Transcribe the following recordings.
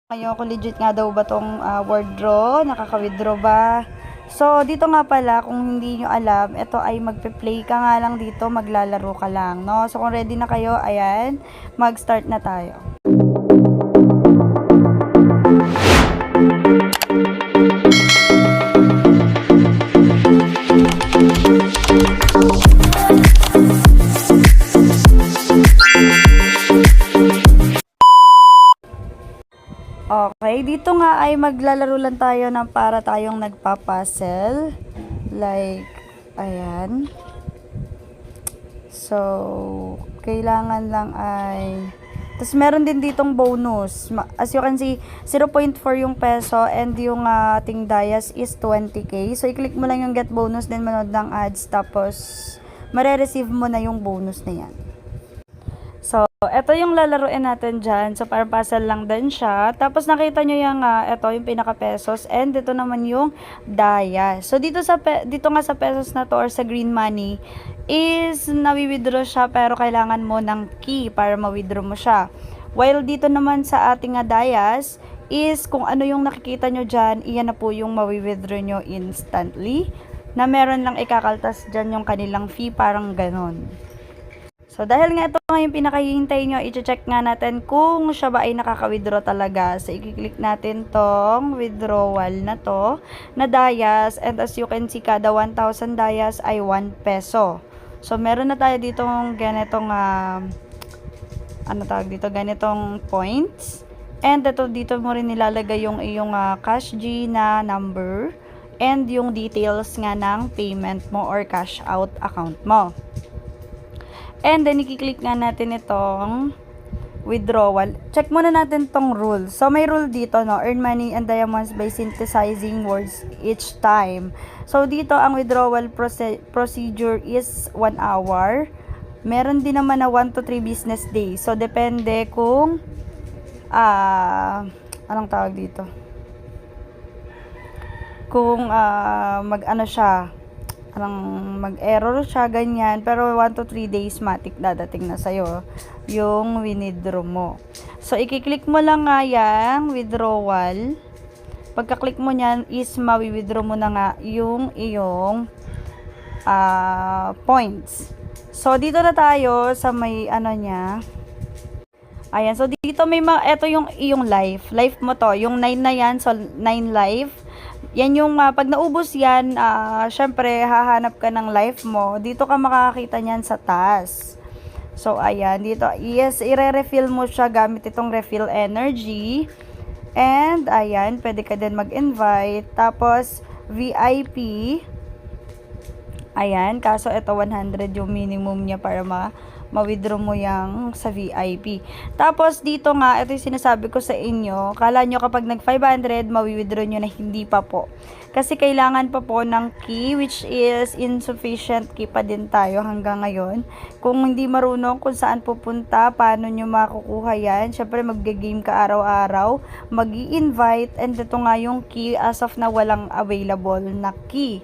Ngayon kung legit nga daw ba tong withdraw, nakaka-withdraw ba? So, dito nga pala, kung hindi nyo alam, ito ay magpe-play ka nga lang dito, maglalaro ka lang, no? So, kung ready na kayo, ayan, mag-start na tayo. Okay, dito nga ay maglalaro lang tayo ng para tayong nagpa-puzzle. Like, ayan. So, kailangan lang ay... Tapos, meron din ditong bonus. As you can see, 0.4 yung peso and yung ating dayas is 20k. So, i-click mo lang yung get bonus, then manood ng ads. Tapos, mare-receive mo na yung bonus na yan. So, ito yung lalaruin natin dyan. So, parang puzzle lang din siya. Tapos, nakita nyo yung, ito yung pinaka-pesos. And, ito naman yung daya. So, dito nga sa pesos na to or sa green money, is nawi-withdraw siya pero kailangan mo ng key para ma-withdraw mo siya. While dito naman sa ating dayas, is kung ano yung nakikita nyo dyan, iyan na po yung mawi-withdraw nyo instantly. Na meron lang ikakaltas dyan yung kanilang fee, parang ganon. So, dahil nga ito nga yung pinakahihintay nyo, i-check nga natin kung siya ba ay nakaka-withdraw talaga. So, i-click natin tong withdrawal na to, na dayas. And as you can see, kada 1,000 dayas ay 1 peso. So, meron na tayo ditong ganitong, ganitong points. And dito mo rin nilalagay yung iyong cash G na number. And yung details nga ng payment mo or cash out account mo. And then, i-click nga natin itong withdrawal. Check muna natin tong rule. So, may rule dito, no? Earn money and diamonds by synthesizing words each time. So, dito, ang withdrawal procedure is 1 hour. Meron din naman na 1 to 3 business days. So, depende kung, anong tawag dito? Kung, mag-error siya, ganyan. Pero 1 to 3 days matik dadating na sa'yo yung withdraw mo. So, i-click mo lang nga yung withdrawal. Pagka-click mo nyan is mawi-withdraw mo na nga yung iyong points. So, dito na tayo sa may niya. Ayan. So, dito may ito yung iyong life. Life mo to. Yung 9 na yan. So, 9 life. Yan yung, pag naubos yan, syempre, hahanap ka ng life mo. Dito ka makakita niyan sa taas. So, ayan, dito, yes, i-refill mo siya gamit itong refill energy. And, ayan, pwede ka din mag-invite. Tapos, VIP. Ayan, kaso ito 100 yung minimum niya para ma-withdraw mo yung sa VIP. Tapos, dito nga, ito yung sinasabi ko sa inyo. Kala nyo kapag nag 500, ma-withdraw nyo na hindi pa po. Kasi kailangan pa po ng key, which is insufficient key pa din tayo hanggang ngayon. Kung hindi marunong kung saan pupunta, paano nyo makukuha yan. Syempre, mag-game ka araw-araw, mag-i-invite, and ito nga yung key as of na walang available na key.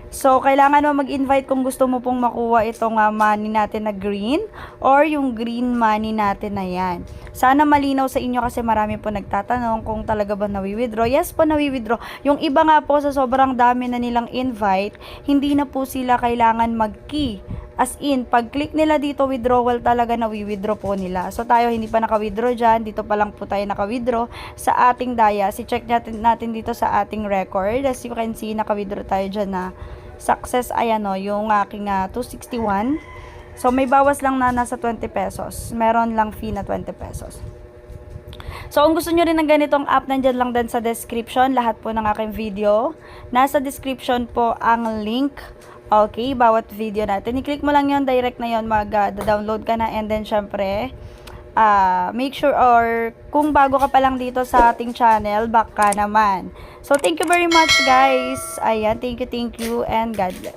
So, kailangan mo mag-invite kung gusto mo pong makuha itong money natin na green or yung green money natin na yan. Sana malinaw sa inyo kasi marami po nagtatanong kung talaga ba nawi-withdraw. Yes po, nawi-withdraw. Yung iba nga po sa sobrang dami na nilang invite, hindi na po sila kailangan mag-key. As in, pag-click nila dito, withdrawal talaga nawi-withdraw po nila. So, tayo hindi pa naka-withdraw dyan. Dito pa lang po tayo naka-withdraw sa ating daya. I-check natin dito sa ating record. As you can see, naka-withdraw tayo dyan na success. Ayan o, yung aking 261. So, may bawas lang na nasa 20 pesos. Meron lang fee na 20 pesos. So, kung gusto nyo rin ng ganitong app, nandyan lang din sa description. Lahat po ng aking video. Nasa description po ang link. Okay, bawat video natin. I-click mo lang yon, direct na yon, mag-download ka na. And then, syempre, make sure or kung bago ka pa lang dito sa ating channel, back ka naman. So, thank you very much, guys. Ayan, thank you, and God bless.